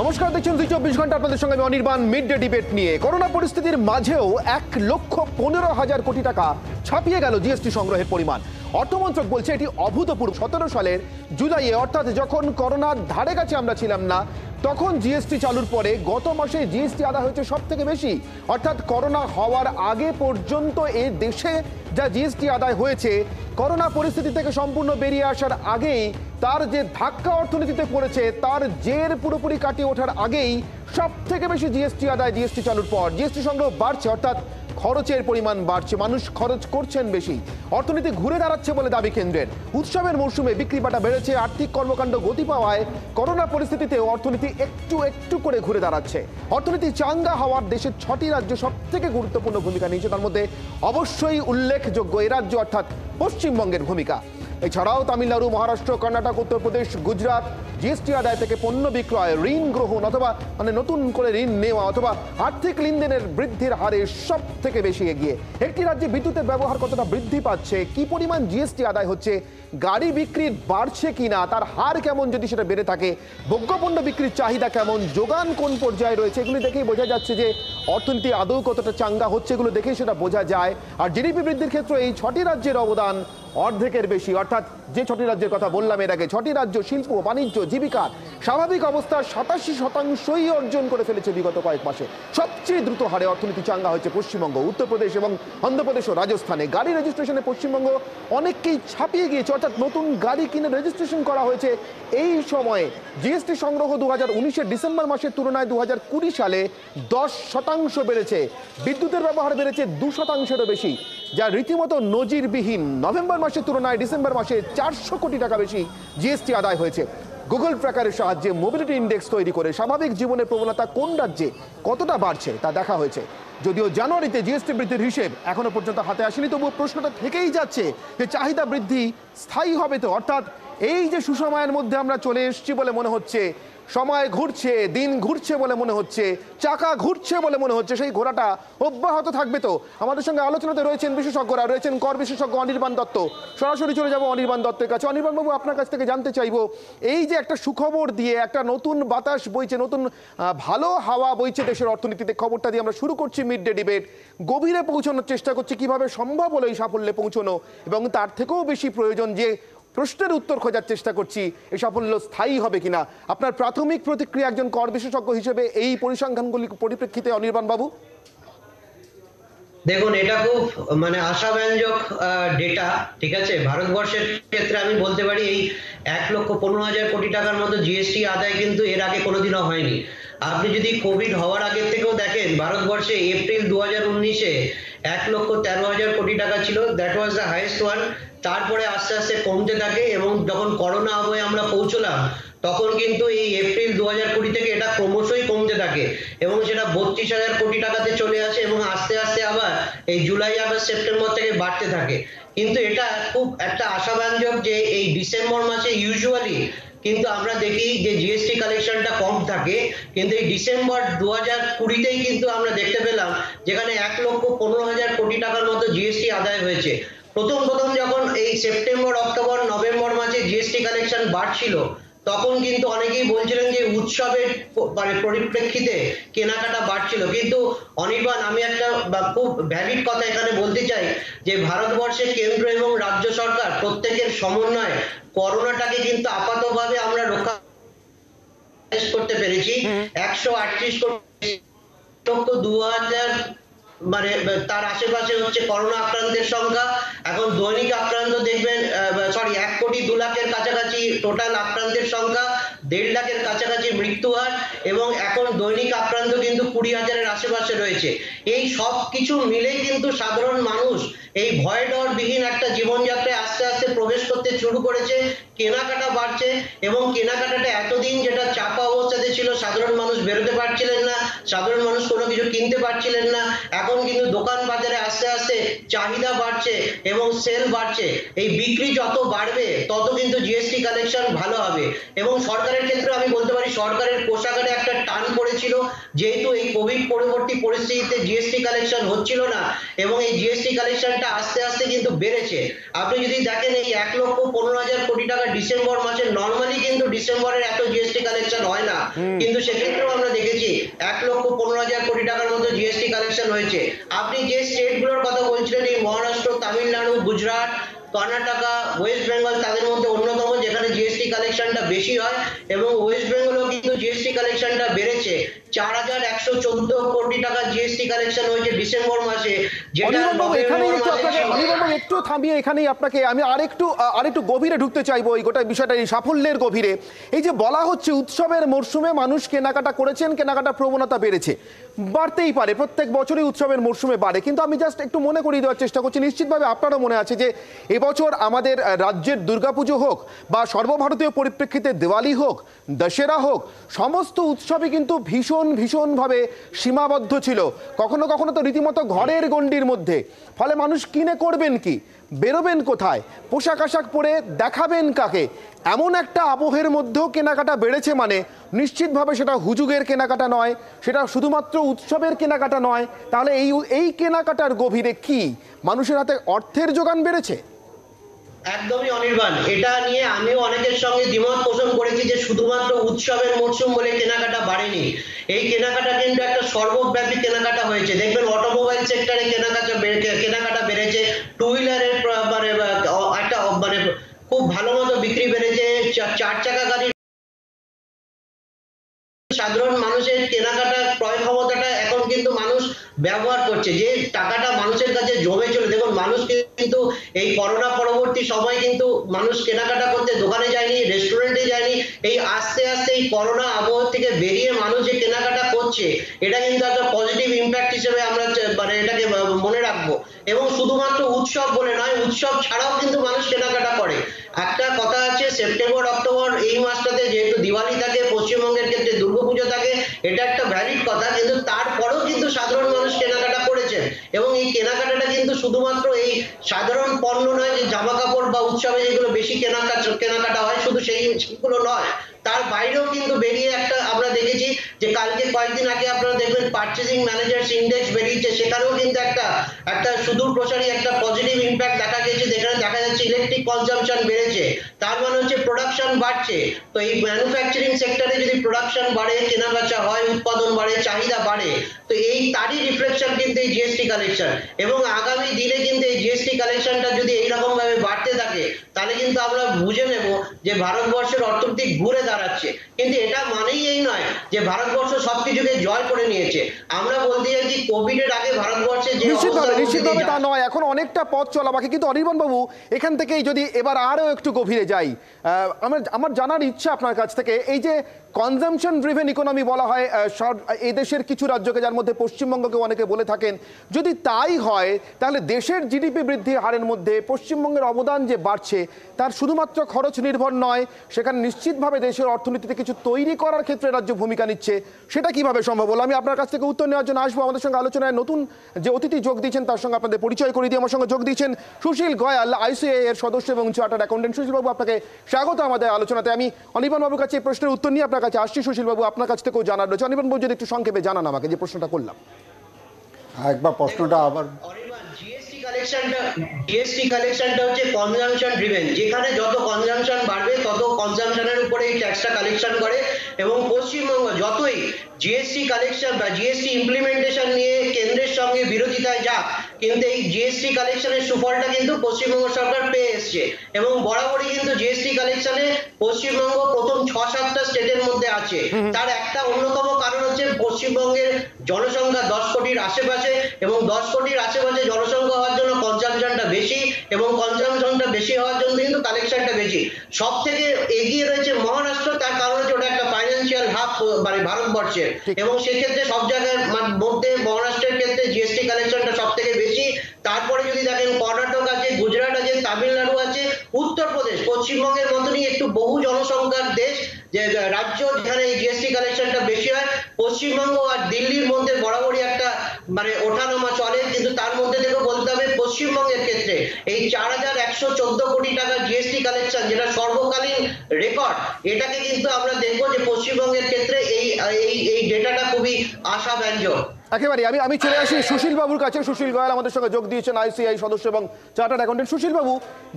নমস্কার, দেখছেন ২৪ ঘন্টা। আপনাদের সঙ্গে আমি অনির্বাণ। মিড ডে ডিবেট নিয়ে করোনা পরিস্থিতির মাঝেও ১,১৫,০০০ কোটি টাকা ছাপিয়ে গেল জিএসটি সংগ্রহের পরিমাণ। অর্থমন্ত্রক বলছে এটি অভূতপূর্ব। ১৭ সালের জুলাইয়ে, অর্থাৎ যখন করোনার ধারে কাছে আমরা ছিলাম না, তখন জিএসটি চালুর পরে গত মাসে জিএসটি আদায় হয়েছে সব থেকে বেশি। অর্থাৎ করোনা হওয়ার আগে পর্যন্ত এই দেশে যা জিএসটি আদায় হয়েছে, করোনা পরিস্থিতি থেকে সম্পূর্ণ বেরিয়ে আসার আগেই তার যে ধাক্কা অর্থনীতিতে পড়েছে, তার জের পুরোপুরি কাটিয়ে ওঠার আগেই সব থেকে বেশি জিএসটি আদায় জিএসটি চালুর পর। জিএসটি সংগ্রহ বাড়ছে, অর্থাৎ খরচের পরিমাণ বাড়ছে, মানুষ খরচ করছেন বেশি, অর্থনীতি ঘুরে দাঁড়াচ্ছে বলে দাবি কেন্দ্রের। উৎসবের মরশুমে বিক্রি বাটা বেড়েছে, আর্থিক কর্মকাণ্ড গতি পাওয়ায় করোনা পরিস্থিতিতেও অর্থনীতি একটু একটু করে ঘুরে দাঁড়াচ্ছে। অর্থনীতি চাঙ্গা হওয়ার দেশের ৬টি রাজ্য সব থেকে গুরুত্বপূর্ণ ভূমিকা নিয়েছে। তার মধ্যে অবশ্যই উল্লেখযোগ্য এ রাজ্য অর্থাৎ পশ্চিমবঙ্গের ভূমিকা। এছাড়াও তামিলনাড়ু, মহারাষ্ট্র, কর্ণাটক, উত্তরপ্রদেশ, গুজরাট জিএসটি আদায় থেকে পণ্য বিক্রয়, ঋণ গ্রহণ অথবা নতুন করে ঋণ নেওয়া অথবা আর্থিক লেনদেনের বৃদ্ধির হারে সব থেকে বেশি এগিয়ে। একটি রাজ্যে বিদ্যুতের ব্যবহার কতটা বৃদ্ধি পাচ্ছে, কি পরিমাণ জিএসটি আদায় হচ্ছে, গাড়ি বিক্রি বাড়ছে কিনা, তার হার কেমন যদি সেটা বেড়ে থাকে, ভোগ্যপণ্য বিক্রির চাহিদা কেমন, যোগান কোন পর্যায়ে রয়েছে, এগুলি দেখেই বোঝা যাচ্ছে যে অর্থনীতি আদৌ কতটা চাঙ্গা হচ্ছে। এগুলো দেখেই সেটা বোঝা যায়। আর জিডিপি বৃদ্ধির ক্ষেত্রে এই ৬টি রাজ্যের অবদান অর্ধেকের বেশি। অর্থাৎ যে ৬টি রাজ্যের কথা বললাম এর আগে, ৬টি রাজ্য শিল্প, বাণিজ্য, জীবিকার স্বাভাবিক অবস্থার ৮৭% অর্জন করে ফেলেছে বিগত কয়েক মাসে। সবচেয়ে দ্রুত হারে অর্থনীতি চাঙ্গা হয়েছে পশ্চিমবঙ্গ, উত্তরপ্রদেশ এবং অন্ধ্রপ্রদেশ ও রাজস্থানে। গাড়ি রেজিস্ট্রেশনে পশ্চিমবঙ্গ অনেককেই ছাপিয়ে গিয়েছে, অর্থাৎ নতুন গাড়ি কিনে রেজিস্ট্রেশন করা হয়েছে এই সময়ে। জিএসটি সংগ্রহ ২০১৯-এর ডিসেম্বর মাসের তুলনায় ২০২০ সালে ১০% বেড়েছে। বিদ্যুতের ব্যবহার বেড়েছে ২%-এরও বেশি, যা রীতিমতো নজিরবিহীন। নভেম্বর মাসের তুলনায় ডিসেম্বর মাসে ৪০০ কোটি টাকা বেশি জিএসটি আদায় হয়েছে। গুগল ট্র্যাকারের সাহায্যে মোবিলিটি ইন্ডেক্স তৈরি করে স্বাভাবিক জীবনের প্রবণতা কোন রাজ্যে কতটা বাড়ছে তা দেখা হয়েছে। যদিও জানুয়ারিতে জিএসটি বৃদ্ধির হিসেব এখনো পর্যন্ত হাতে আসেনি, তবুও প্রশ্নটা থেকেই যাচ্ছে যে চাহিদা বৃদ্ধি স্থায়ী হবে তো? অর্থাৎ এই যে সুসময়ের মধ্যে আমরা চলে এসেছি বলে মনে হচ্ছে, সময় ঘুরছে, দিন ঘুরছে বলে মনে হচ্ছে, চাকা ঘুরছে বলে মনে হচ্ছে, সেই ঘোড়াটা অব্যাহত থাকবে তো? আমাদের সঙ্গে আলোচনাতে রয়েছেন বিশেষজ্ঞরা, রয়েছেন কর বিশেষজ্ঞ অনির্বাণ দত্ত। সরাসরি চলে যাব অনির্বাণ দত্তের কাছে। অনির্বাণ বাবু, আপনার কাছ থেকে জানতে চাইবো, এই যে একটা সুখবর দিয়ে একটা নতুন বাতাস বইছে, নতুন ভালো হাওয়া বইছে দেশের অর্থনীতিতে, খবরটা দিয়ে আমরা শুরু করছি মিড ডে ডিবেট। গভীরে পৌঁছানোর চেষ্টা করছি কিভাবে সম্ভব হলো এই সাফল্যে পৌঁছানো, এবং তার থেকেও বেশি প্রয়োজন যে প্রশ্নের উত্তর খোঁজার চেষ্টা করছি, এই সাফল্য স্থায়ী হবে কিনা। আপনার প্রাথমিক প্রতিক্রিয়া একজন কর বিশেষজ্ঞ হিসেবে এই পরিসংখ্যানগুলির পরিপ্রেক্ষিতে অনির্বাণ বাবু। দেখুন, এটা খুব আশাব্যঞ্জক ডেটা। ঠিক আছে, ভারতবর্ষের ক্ষেত্রে আমি বলতে পারি এই ১,১৫,০০০ কোটি টাকার মতো জিএসটি আদায় কিন্তু এর আগে কোনোদিনও হয়নি। আপনি যদি কোভিড হওয়ার আগের থেকেও দেখেন, ভারতবর্ষে এপ্রিল ২০১৯-এ ১,১৩,০০০ কোটি টাকা ছিল, that was the highest one. তারপরে আস্তে আস্তে কমতে থাকে এবং যখন করোনা আবহে আমরা পৌঁছলাম, তখন কিন্তু এই এপ্রিল ২০২০ থেকে এটা ক্রমশই কমতে থাকে এবং সেটা ৩২,০০০ কোটি টাকাতে চলে আসে এবং আস্তে আস্তে আবার এই জুলাই, আগস্ট, সেপ্টেম্বর থেকে বাড়তে থাকে। কিন্তু এটা খুব একটা আশাব্যঞ্জক যে এই ডিসেম্বর মাসে ইউজুয়ালি কিন্তু আমরা দেখি যে জিএসটি কালেকশনটা কম থাকে, কিন্তু এই ডিসেম্বর ২০২০-তেই কিন্তু আমরা দেখতে পেলাম যেখানে ১,১৫,০০০ কোটি টাকার মতো জিএসটি আদায় হয়েছে। প্রথম যখন এই সেপ্টেম্বর, অক্টোবর, নভেম্বর মাসে জিএসটি কালেকশন বাড়ছিল, তখন কিন্তু অনেকেই বলছিলেন যে উৎসবের পরিপ্রেক্ষিতে কেনাকাটা বাড়ছিল। কিন্তু অনির্বাণ, আমি একটা খুব ভ্যালিড কথা এখানে বলতে চাই যে ভারতবর্ষের কেন্দ্র এবং রাজ্য সরকার প্রত্যেকের সমন্বয়ে করোনাটাকে কিন্তু আপাতভাবে আমরা রক্ষা করতে পেরেছি। ১৩৮ কোটি ২,০০০ তার আশেপাশে হচ্ছে করোনা আক্রান্তের সংখ্যা। এখন দৈনিক আক্রান্ত দেখবেন ১,২,০০,০০০ কাছাকাছি টোটাল আক্রান্তের সংখ্যা, ১,৫ লাখের কাছাকাছি মৃত্যু হার, এবং এখন দৈনিক আক্রান্ত কিন্তু ২০,০০০-এর আশেপাশে রয়েছে। এই সব কিছু মিলে কিন্তু সাধারণ মানুষ এই ভয় ডরবিহীন একটা জীবনযাত্রায় আস্তে আস্তে প্রবেশ করতে শুরু করেছে। কেনাকাটা বাড়ছে এবং কেনাকাটাটা এতদিন যেটা চাপা অবস্থাতে ছিল, সাধারণ মানুষ বেরোতে পারছিলেন না, সাধারণ মানুষ কোনো কিছু কিনতে পারছিলেন না, এখন কিন্তু দোকান বাজারে আস্তে আস্তে চাহিদা বাড়ছে এবং সেল বাড়ছে। এই বিক্রি যত বাড়বে তত কিন্তু জিএসটি কালেকশন ভালো হবে। এবং সরকারের ক্ষেত্রে আমি বলতে পারি সরকারের কোষাগারে একটা টান টান পড়েছিল, যেহেতু এই কোভিড পরবর্তী পরিস্থিতিতে জিএসটি কালেকশন হচ্ছিল না এবং এই জিএসটি কালেকশনটা আস্তে আস্তে কিন্তু বেড়েছে। আপনি যদি দেখেন এই 1,15,000 কোটি টাকা ডিসেম্বর মাসে, নর্মালি কিন্তু ডিসেম্বরের এত জিএসটি কালেকশন হয় না, কিন্তু সেক্ষেত্রেও আমরা দেখেছি 1,15,000 কোটি টাকার মতো জিএসটি কালেকশন হয়েছে। আপনি যে স্টেটগুলোর কথা বলছিলেন, এই মহারাষ্ট্র, তামিলনাড়ু, গুজরাট, কর্ণাটকা, ওয়েস্ট বেঙ্গল তাদের মধ্যে অন্যতম যেখানে জিএসটি কালেকশনটা বেশি হয়, এবং ওয়েস্ট বেঙ্গলও কিন্তু জিএসটি কালেকশনটা বেড়েছে। 4,114 কোটি টাকা জিএসটি কালেকশন হয়েছে ডিসেম্বর মাসে, যেটা একটু থামিয়ে এখানেই আপনাকে আমি আরেকটু গভীরে ঢুকতে চাইবো এই গোটা বিষয়টা, এই সাফল্যের গভীরে। এই যে বলা হচ্ছে উৎসবের মরশুমে মানুষ কেনাকাটা করেছেন, কেনাকাটা প্রবণতা বেড়েছে, বাড়তেই পারে, প্রত্যেক বছরই উৎসবের মরশুমে বাড়ে, কিন্তু আমি জাস্ট একটু মনে করিয়ে দেওয়ার চেষ্টা করছি, নিশ্চিতভাবে আপনারও মনে আছে যে এবছর আমাদের রাজ্যের দুর্গাপুজো হোক বা সর্বভারতীয় পরিপ্রেক্ষিতে দিওয়ালি হোক, দশেরা হোক, সমস্ত উৎসবই কিন্তু ভীষণভাবে সীমাবদ্ধ ছিল, কখনো কখনো তো রীতিমতো ঘরের গণ্ডির মধ্যে। ফলে মানুষ কিনে করবেন কি, বেরোবেন কোথায়, পোশাক আশাক পরে দেখাবেন কাকে, এমন একটা আবহের মধ্যেও কেনাকাটা বেড়েছে, মানে নিশ্চিতভাবে সেটা হুজুগের কেনাকাটা নয়, সেটা শুধুমাত্র উৎসবের কেনাকাটা নয়। তাহলে এই কেনাকাটার গভীরে কি মানুষের হাতে অর্থের যোগান বেড়েছে? একদমই অনির্বাণ, এটা নিয়ে আমিও অনেকের সঙ্গে দ্বিমত পোষণ করেছি যে শুধুমাত্র উৎসবের মরশুম বলে কেনাকাটা বাড়েনি। এই কেনাকাটা কিন্তু একটা সর্বব্যাপী কেনাকাটা হয়েছে। দেখবেন অটোমোবাইল সেক্টরে কেনাকাটা বেড়েছে, টু হুইলারের একটা খুব ভালো মতো বিক্রি বেড়েছে, 4 চাকা গাড়ির সাধারণ মানুষের কেনাকাটা ক্রয় ক্ষমতাটা এখন কিন্তু মানুষ ব্যবহার করছে, যে টাকাটা মানুষের কাছে জমেছিল। দেখুন, মানুষ কিন্তু এই করোনা পরবর্তী সময় কিন্তু মানুষ কেনাকাটা করতে দোকানে যায়নি, রেস্টুরেন্টে যায়নি। এই আস্তে আস্তে এই করোনা আবহাওয়া থেকে বেরিয়ে মানুষ যে কেনাকাটা করছে, এটা কিন্তু একটা পজিটিভ ইম্প্যাক্ট হিসেবে আমরা এটাকে মনে রাখবো। এবং শুধুমাত্র উৎসব বলে নয়, উৎসব ছাড়াও কিন্তু মানুষ কেনাকাটা করে। একটা কথা আছে, সেপ্টেম্বর অক্টোবর এই মাসটাতে যেহেতু দিওয়ালি থাকে, পশ্চিমবঙ্গের ক্ষেত্রে দুর্গাপুজো থাকে, এটা একটা ভ্যালিড কথা, কিন্তু তারপরেও কিন্তু সাধারণ মানুষ কেনাকাটা করেছেন। এবং এই কেনাকাটাটা কিন্তু শুধুমাত্র এই সাধারণ পণ্য নয়, যে জামা কাপড় বা উৎসবে যেগুলো বেশি কেনাকাটা হয় শুধু সেইগুলো নয়, তার বাইরেও কিন্তু বেরিয়ে একটা আমরা দেখেছি যে কালকে কয়েকদিন আগে আপনারা দেখবেন পারচেজিং ম্যানেজার্স ইন্ডেক্স বেরিয়েছে, সেখানেও কিন্তু একটা সুদূর প্রসারী একটা পজিটিভ ইম্প্যাক্ট দেখা গেছে, যেখানে দেখা যাচ্ছে ইলেকট্রিক কনজাম্পশন বেড়েছে, তার মানে হচ্ছে প্রোডাকশন বাড়ছে। তো এই ম্যানুফ্যাকচারিং সেক্টরে যদি প্রোডাকশন বাড়ে, কেনাবেচা হয়, উৎপাদন বাড়ে, চাহিদা বাড়ে, তো এই তারই রিফ্লেকশন কিন্তু এই জিএসটি কালেকশন। এবং আগামী দিনে কিন্তু এই জিএসটি কালেকশনটা যদি এইরকম ভাবে বাড়তে থাকে, তাহলে কিন্তু আমরা বুঝে নেব যে ভারতবর্ষের অর্থনীতি ঘুরে দাঁড়াচ্ছে। কিন্তু এটা মানেই এই নয় যে ভারতবর্ষ সবকিছুকে জয় করে নিয়েছে। আমরা বলতে চাইছি কোভিডের আগে ভারতবর্ষে যে নিশ্চিতভাবে তা নয়, এখন অনেকটা পথ চলা বাকি। কিন্তু অনির্বাণ বাবু, এখান থেকেই যদি এবার আরো একটু গভীরে যাই, আমার জানার ইচ্ছা আপনার কাছ থেকে, এই যে কনজাম্পশন ড্রিভেন ইকোনমি বলা হয় এই দেশের কিছু রাজ্যকে, যার মধ্যে পশ্চিমবঙ্গকে অনেকে বলে থাকেন, যদি তাই হয় তাহলে দেশের জিডিপি বৃদ্ধির হারের মধ্যে পশ্চিমবঙ্গের অবদান যে বাড়ছে, তার শুধুমাত্র খরচ নির্ভর নয়, সেখানে নিশ্চিতভাবে দেশের অর্থনীতিতে কিছু তৈরি করার ক্ষেত্রে রাজ্য ভূমিকা নিচ্ছে। সেটা কিভাবে সম্ভব হলো? আমি আপনার কাছ থেকে উত্তর নেওয়ার জন্য আসবো। আমাদের সঙ্গে আলোচনায় নতুন যে অতিথি যোগ দিয়েছেন তার সঙ্গে আপনাদের পরিচয় করে দিয়ে আমার সঙ্গে যোগ দিয়েছেন সুশীল গয়াল, আইসিএআই এর সদস্য এবং চার্টার্ড অ্যাকাউন্টেন্ট। সুশীল বাবু, আপনাকে স্বাগত আমাদের আলোচনাতে। আমি অনির্বাণ বাবুর কাছে এই প্রশ্নের উত্তর নিয়ে আপনার কাছে আসছি। সুশীল বাবু, আপনার কাছ থেকেও জানার রয়েছে। অনির্বাণ বাবু, যদি একটু সংক্ষেপে জানান আমাকে যে প্রশ্নটা করলাম। একবার প্রশ্নটা আবার। জিএসটি কালেকশনটা হচ্ছে কনজাম্পশন ড্রিভেন, যেখানে যত কনজাম্পশন বাড়বে তত কনজাম্পশনের উপরে এই ট্যাক্সটা কালেকশন করে। এবং পশ্চিমবঙ্গ যতই জিএসটি কালেকশন বা জিএসটি ইমপ্লিমেন্টেশন নিয়ে কেন্দ্রের সঙ্গে বিরোধিতায় যাক, কিন্তু এই জিএসটি কালেকশনের সুফলটা কিন্তু পশ্চিমবঙ্গ সরকার পেয়ে এসছে। এবং বরাবরই কিন্তু জিএসটি কালেকশনে পশ্চিমবঙ্গ প্রথম 6-7টা স্টেটের মধ্যে আছে। তার একটা অন্যতম কারণ হচ্ছে পশ্চিমবঙ্গের জনসংখ্যা 10 কোটির আশেপাশে, এবং 10 কোটির আশেপাশে জনসংখ্যা হওয়ার জন্য কনজাম্পশনটা বেশি, এবং কনজাম্পশনটা বেশি হওয়ার জন্য কিন্তু কালেকশনটা বেশি। সব থেকে এগিয়ে রয়েছে মহারাষ্ট্র, তার কারণ হচ্ছে ওটা একটা ফাইন্যান্সিয়াল হাব মানে ভারতবর্ষের, এবং সেক্ষেত্রে সব জায়গার মধ্যে মহারাষ্ট্রের ক্ষেত্রে জিএসটি কালেকশনটা সব থেকে বেশি। তারপরে যদি দেখেন কর্ণাটক আছে, গুজরাট আছে, তামিলনাড়ু আছে, উত্তরপ্রদেশ পশ্চিমবঙ্গের মতনই একটু বহু জনসংখ্যার দেশ, যে রাজ্য যেখানে এই জিএসটি কালেকশনটা বেশি হয়, পশ্চিমবঙ্গ আর দিল্লির মধ্যে বরাবরই একটা মানে ওঠানামা চলে, কিন্তু তার মধ্যে থেকে বলতে হবে পশ্চিমবঙ্গের ক্ষেত্রে এই 4114 কোটি টাকা জিএসটি কালেকশন, যেটা সর্বকালীন রেকর্ড, এটাকে কিন্তু আমরা দেখবো যে পশ্চিমবঙ্গের ক্ষেত্রে এই এই ডেটাটা খুবই আশাব্যঞ্জক। একেবারে আমি চলে আসি সুশীল বাবুর কাছে। সুশীল গোয়াল আমাদের সঙ্গে যোগ দিয়েছেন, আইসিআই সদস্য এবং চার্টার্ড অ্যাকাউন্টেন্ট। সুশীল বাবু,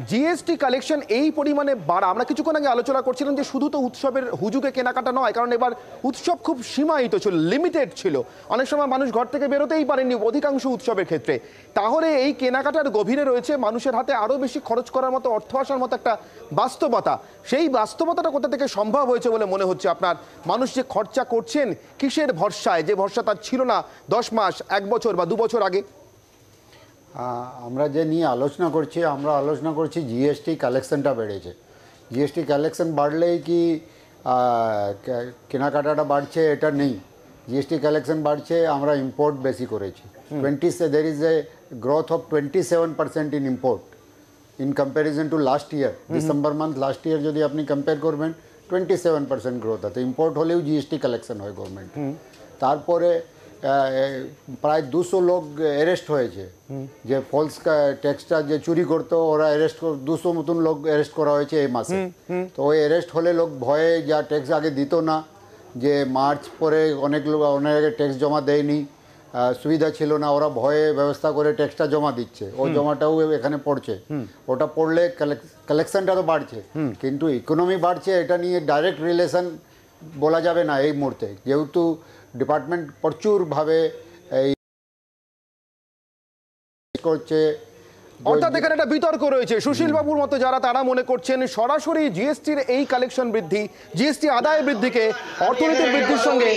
জিএসটি কালেকশন এই পরিমাণে বাড়া, আমরা কিছুক্ষণ আগে আলোচনা করছিলাম যে শুধু তো উৎসবের হুজুগে কেনাকাটা নয়, কারণ এবার উৎসব খুব সীমায়িত ছিল, লিমিটেড ছিল, অনেক সময় মানুষ ঘর থেকে বেরোতেই পারেননি অধিকাংশ উৎসবের ক্ষেত্রে। তাহলে এই কেনাকাটার গভীরে রয়েছে মানুষের হাতে আরও বেশি খরচ করার মতো, অর্থ আসার মতো একটা বাস্তবতা। সেই বাস্তবতাটা কোথা থেকে সম্ভব হয়েছে বলে মনে হচ্ছে আপনার? মানুষ যে খরচা করছেন কিসের ভরসায়, যে ভরসা তার ছিল না 10 মাস, 1 বছর বা 2 বছর আগে? আমরা যে নিয়ে আলোচনা করছি জিএসটি কালেকশনটা বেড়েছে। জিএসটি কালেকশন বাড়লেই কি কেনাকাটাটা বাড়ছে এটা নেই। জিএসটি কালেকশন বাড়ছে, আমরা ইম্পোর্ট বেশি করেছি। there is a growth of 27% in import in comparison to last year. December month last year যদি আপনি কম্পেয়ার করবেন 27% গ্রোথ আছে। ইম্পোর্ট হলেও জিএসটি কালেকশন হয় গভর্নমেন্ট। তারপরে প্রায় 200 লোক অ্যারেস্ট হয়েছে, যে ফলস ট্যাক্সটা যে চুরি করতো ওরা অ্যারেস্ট 200 মতন লোক অ্যারেস্ট করা হয়েছে এই মাসে। তো ওই অ্যারেস্ট হলে লোক ভয়ে, যা ট্যাক্স আগে দিত না, যে মার্চ পরে অনেক লোক অনেক আগে ট্যাক্স জমা দেয়নি, সুবিধা ছিল না, ওরা ভয়ে ব্যবস্থা করে ট্যাক্সটা জমা দিচ্ছে, ওই জমাটাও এখানে পড়ছে। ওটা পড়লে কালেকশনটা তো বাড়ছে, কিন্তু ইকোনমি বাড়ছে এটা নিয়ে ডাইরেক্ট রিলেশন বলা যাবে না এই মুহূর্তে, যেহেতু ডিপার্টমেন্ট প্রচুরভাবে এই করছে। অর্থাৎ এখানে একটা বিতর্ক রয়েছে। সুশীল বাবুর মতো যারা, তারা মনে করছেন সরাসরি জিএসটির এই কালেকশন বৃদ্ধি, জিএসটি আদায় বৃদ্ধিকে অর্থনীতির বৃদ্ধির সঙ্গে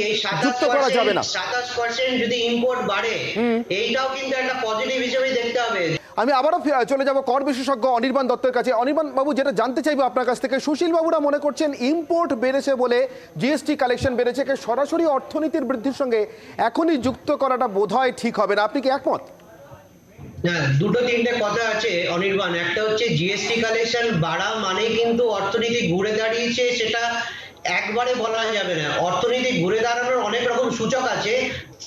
যুক্ত করা যাবে না। 27% যদি ইম্পোর্ট বাড়ে, এইটাও কিন্তু একটা পজিটিভ হিসেবে দেখতে হবে। আমি আবারও চলে যাব কর বিশেষজ্ঞ অনির্বাণ দত্তের কাছে। অনির্বাণ বাবু, যেটা জানতে চাইবো আপনার কাছ থেকে, সুশীল বাবুরা মনে করছেন ইম্পোর্ট বেড়েছে বলে জিএসটি কালেকশন বেড়েছে, সরাসরি অর্থনীতির বৃদ্ধির সঙ্গে এখনই যুক্ত করাটা বোধহয় ঠিক হবে না। আপনি কি একমত? হ্যাঁ, দুটো তিনটে কথা আছে অনির্বাণ। একটা হচ্ছে জিএসটি কালেকশন বাড়া মানে কিন্তু অর্থনীতি ঘুরে দাঁড়িয়েছে, সেটা একবারে বলা যাবে না। অর্থনীতি ঘুরে দাঁড়ানোর অনেক রকম সূচক আছে,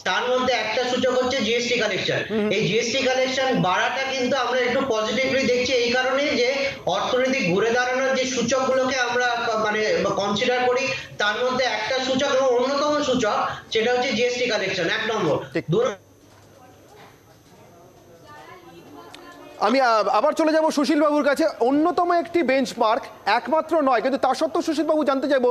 তার মধ্যে একটা সূচক হচ্ছে জিএসটি কালেকশন। এই জিএসটি কালেকশন বাড়াটা কিন্তু আমরা একটু পজিটিভলি দেখছি এই কারণে যে অর্থনীতি ঘুরে দাঁড়ানোর যে সূচকগুলোকে আমরা মানে কনসিডার করি, তার মধ্যে একটা সূচক এবং অন্যতম সূচক সেটা হচ্ছে জিএসটি কালেকশন, 1 নম্বর। আমি আবার চলে যাব সুশীল বাবুর কাছে। অন্যতম একটি বেঞ্চমার্ক, একমাত্র নয়, কিন্তু তা সত্ত্বেও সুশীল বাবু জানতে চাইবো,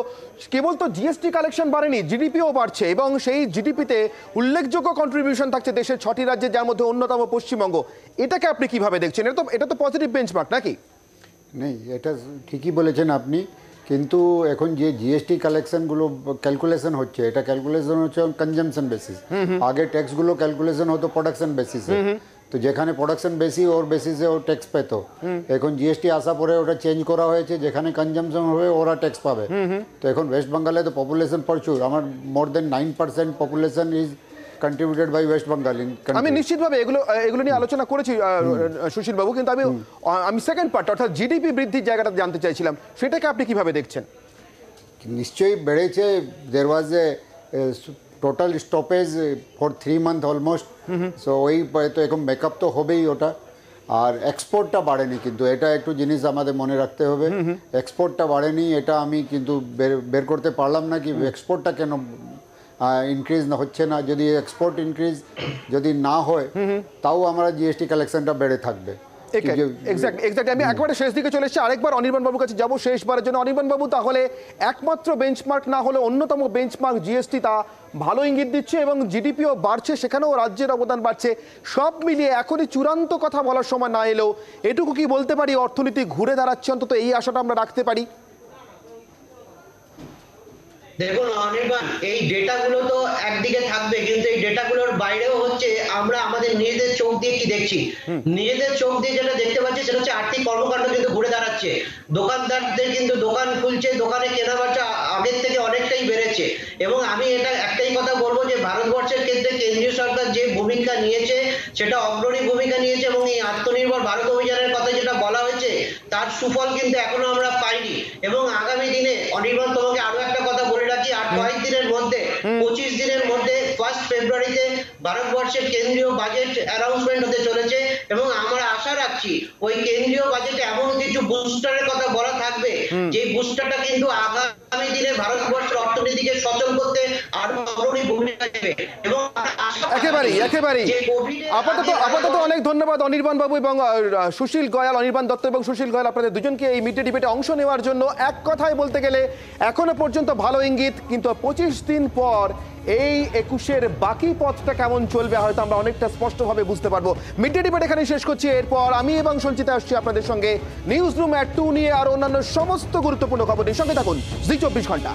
কেবল তো জিএসটি কালেকশন বাড়েনি, জিডিপিও বাড়ছে, এবং সেই জিডিপিতে উল্লেখযোগ্য কন্ট্রিবিউশন থাকছে দেশের 6টি রাজ্যে, যার মধ্যে অন্যতম পশ্চিমবঙ্গ। এটাকে আপনি কিভাবে দেখছেন? এটা তো পজিটিভ বেঞ্চমার্ক নাকি? নেই, এটা ঠিকই বলেছেন আপনি, কিন্তু এখন যে জিএসটি কালেকশনগুলো ক্যালকুলেশন হচ্ছে, এটা ক্যালকুলেশন হচ্ছে কনজামশন বেসিস। আগে ট্যাক্সগুলো ক্যালকুলেশন হতো প্রোডাকশন বেসিসে, তো যেখানে প্রোডাকশন বেশি ওর বেসিসে ও ট্যাক্স পেতো। এখন জিএসটি আসা পরে ওটা চেঞ্জ করা হয়েছে, যেখানে কনজামশন হবে ওরা ট্যাক্স পাবে। তো এখন ওয়েস্ট বেঙ্গলে তো পপুলেশন প্রচুর, আমার more than 9% population is contributed by West Bengal. আমি নিশ্চিতভাবে এগুলো নিয়ে আলোচনা করেছি সুশীল বাবু, কিন্তু আমি সেকেন্ড পার্ট, অর্থাৎ জিডিপি বৃদ্ধির জায়গাটা জানতে চাইছিলাম, সেটাকে আপনি কিভাবে দেখছেন? নিশ্চয়ই বেড়েছে। There was a total stoppage for 3 months almost, so ওই তো এখন মেকআপ তো হবেই ওটা। আর এক্সপোর্টটা বাড়েনি, কিন্তু এটা একটু জিনিস আমাদের মনে রাখতে হবে, এক্সপোর্টটা বাড়েনি, এটা আমি কিন্তু বের করতে পারলাম না কি এক্সপোর্টটা কেন ইনক্রিজ হচ্ছে না। যদি এক্সপোর্ট ইনক্রিজ যদি না হয়, তাও আমরা জিএসটি কালেকশনটা বেড়ে থাকবে। এক্স্যাক্টলি। আমি একবারে শেষ দিকে চলে এসেছি, আরেকবার অনির্বাণ বাবুর কাছে যাবো শেষবারের জন্য। অনির্বাণ বাবু, তাহলে একমাত্র বেঞ্চমার্ক না হলে অন্যতম বেঞ্চমার্ক জিএসটি, তা ভালো ইঙ্গিত দিচ্ছে, এবং জিডিপিও বাড়ছে, সেখানেও রাজ্যের অবদান বাড়ছে। সব মিলিয়ে এখনই চূড়ান্ত কথা বলার সময় না এলেও এটুকু কি বলতে পারি, অর্থনীতি ঘুরে দাঁড়াচ্ছে, অন্তত এই আশাটা আমরা রাখতে পারি? দেখুন অনির্বাণ, এই ডেটাগুলো তো একদিকে থাকবে, কিন্তু এই ডেটাগুলোর বাইরেও হচ্ছে আমরা আমাদের নিজেদের চোখ দিয়ে কি দেখছি। নিজেদের চোখ দিয়ে যেটা দেখতে পাচ্ছি সেটা হচ্ছে আর্থিক কর্মকাণ্ড কিন্তু ঘুরে দাঁড়াচ্ছে। দোকানদারদের কিন্তু দোকান খুলছে, দোকানে কেনাবেচা আগের থেকে অনেকটাই বেড়েছে। এবং আমি এটা একটাই কথা বলবো যে ভারতবর্ষের ক্ষেত্রে কেন্দ্রীয় সরকার যে ভূমিকা নিয়েছে সেটা অগ্রণী ভূমিকা নিয়েছে, এবং এই আত্মনির্ভর ভারত অভিযানের কথা যেটা বলা হয়েছে তার সুফল কিন্তু এখনো আমরা পাইনি। এবং আগামী দিনে অনির্বাণ, তোমাকে আরো একটা কয়েকদিনের মধ্যে 25 দিনের মধ্যে 1 ফেব্রুয়ারিতে ভারতবর্ষের কেন্দ্রীয় বাজেট অ্যানাউন্সমেন্ট হতে চলেছে এবং আমরা আশা রাখছি ওই কেন্দ্রীয় বাজেটে এমন কিছু বুস্টারের কথা বলা থাকবে যে বুস্টারটা কিন্তু আগামী দিনে ভারতবর্ষের অর্থনীতিকে সচল করতে আরো অগ্রণী ভূমিকা নেবে এবং একেবারেই আপাতত অনেক ধন্যবাদ অনির্বাণ বাবু এবং সুশীল গয়াল, অনির্বাণ দত্ত এবং সুশীল গয়াল, আপনাদের দুজনকে এই মিড ডে ডিবেটে অংশ নেওয়ার জন্য। এক কথায় বলতে গেলে এখনো পর্যন্ত ভালো ইঙ্গিত, কিন্তু 25 দিন পর এই 21-এর বাকি পথটা কেমন চলবে হয়তো আমরা অনেকটা স্পষ্টভাবে বুঝতে পারবো। মিড ডে ডিবেট এখানে শেষ করছি। এরপর আমি এবং সঞ্চিতা আসছি আপনাদের সঙ্গে নিউজ রুম @2 নিয়ে আর অন্যান্য সমস্ত গুরুত্বপূর্ণ খবর নিয়ে। সঙ্গে থাকুন জি 24 ঘন্টা।